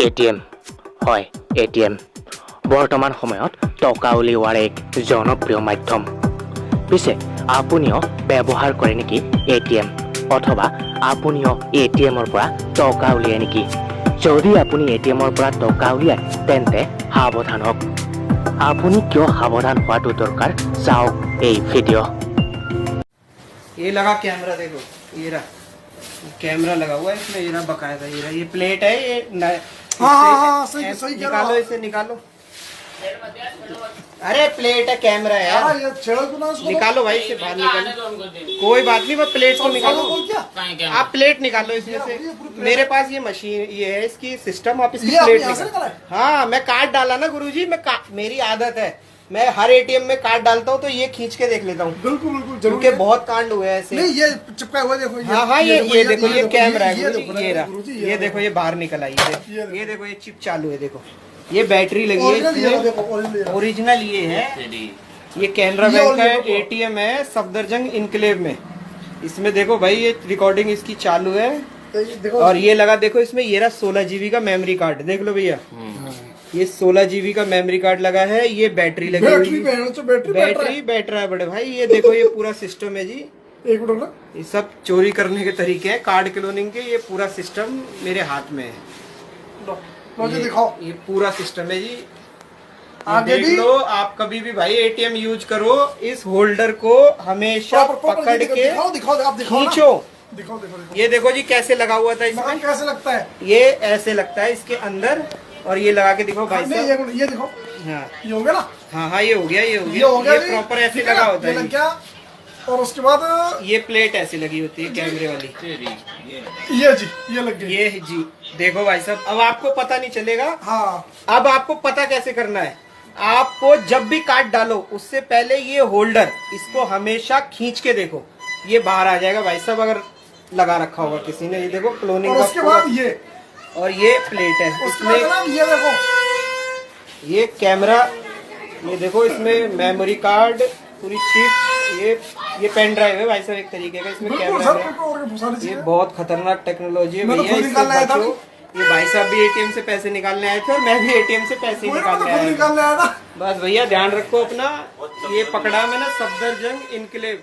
ATM হয় ATM বৰ্তমান সময়ত টকা উলিওৱাৰ এক জনপ্ৰিয় মাধ্যম। পিছে আপুনিও ব্যৱহাৰ কৰে নেকি এটিএম অথবা আপুনিও এটিএমৰ পৰা টকা উলিয়ায় নেকি? যদি আপুনি এটিএমৰ পৰা টকা উলিয়ায় তেন্তে সাৱধান হওক। আপুনি কিয় সাৱধান হোৱাটো দৰকাৰ চাওক এই ভিডিঅ'। ये लगा कैमरा, देखो ये रहा कैमरा लगा हुआ है इसमें, ये रहा बकायदा, ये रहा, ये प्लेट है ये हाँ, सही सही कह रहा निकालो, हूँ। इसे निकालो। अरे प्लेट है, कैमरा है यार, ये छेड़ो क्यों ना उसको? निकालो भाई इसे बाहर निकालो। कोई बात नहीं, वो प्लेट को निकालो। बोल क्या? आप प्लेट निकालो इसमें से। मेरे पास ये मशीन ये है, इसकी सिस्टम, आप इसकी ये आपने प्लेट यहाँ से निकालो। निकाला है? हाँ, मैं कार्ड डाला ना गुरुजी, मेरी आदत है, मैं हर एटीएम में कार्ड डालता हूँ तो ये खींच के देख लेता हूँ, बिल्कुल बिल्कुल जरूर। क्योंकि बहुत कांड हुए हैं ऐसे। नहीं ये चिपका हुआ देखो। हाँ हाँ, ये देखो, ये कैमरा है ये गुरुजी, देखो, ये रहा, गुरुजी, ये देखो, ये बाहर निकल आई है, ये ये देखो, ये चिप चालू है, देखो ये बैटरी लगी है ओरिजिनल ये इसमें, देखो, ओरिजिनल ओरिजिनल ये है। ये कैनरा ये बैंक का ओरिजिनल एटीएम है सफदरजंग इनक्लेव में। इसमें देखो भाई, ये रिकॉर्डिंग इसकी चालू है, देखो। और ये लगा देखो इसमें, ये रहा 16 जीबी का मेमोरी कार्ड, देख लो भैया, ये 16 जीबी का मेमोरी कार्ड लगा है, ये बैटरी लगी हुई बैटरी है, बैटरी बैटरी है बड़े भाई। ये देखो, ये पूरा सिस्टम है जी, एक मिनट ना। ये सब चोरी करने के तरीके हैं कार्ड क्लोनिंग के। ये पूरा सिस्टम मेरे हाथ में है, मुझे दिखाओ। ये पूरा सिस्टम है जी। आगे देख भी लो, आप कभी भी भाई एटीएम यूज करो, इस होल्डर को हमेशा पकड़ के दिखाओ दिखाओ, आप दिखाओ ना। खींचो। दिखाओ देखो देखो। ये देखो जी कैसे लगा हुआ था मकान इसमें, कैसे लगता है? ये ऐसे लगता है इसके अंदर, और ये लगा के दिखाओ भाई नहीं साहब। ये देखो, हाँ ये हो गया ना? हाँ हाँ, ये हो गया, ये हो ये हो गया, गया ये प्रॉपर ऐसे ठीक है लगा ना? होता ये है लग जी। गया, और उसके बाद ये प्लेट ऐसे लगी होती है कैमरे वाली, ये जी ये लग गई। ये जी देखो भाई साहब, अब आपको पता नहीं चलेगा। हाँ अब आपको पता कैसे करना है, आपको जब भी कार्ड डालो उससे पहले ये होल्डर, इसको हमेशा खींच के देखो, ये बाहर आ जाएगा भाई साहब, अगर लगा रखा होगा किसी ने। ये देखो क्लोनिंग और का उसके पूरा- बाद ये, और ये प्लेट है उसके बाद इसमें, ना ये देखो, ये कैमरा, ये देखो इसमें मेमोरी कार्ड, पूरी चिप, ये पेन ड्राइव है भाई साहब एक तरीके का, इसमें बिल्कुल कैमरा सर है। बिल्कुल, और बहुत सारी ये चीजें। बहुत खतरनाक टेक्नोलॉजी है मैं तो भैया, खुद इससे निकालने आया था। बचो। ये भाई साहब भी एटीएम से पैसे निकालने आए थे, और मैं भी एटीएम से पैसे कोई ना, निकालने मैं तो खुद आया था। निकालने आया था। बस भैया ध्यान रखो अपना। ये पकड़ा मैंने सफदरजंग इनक्लेव।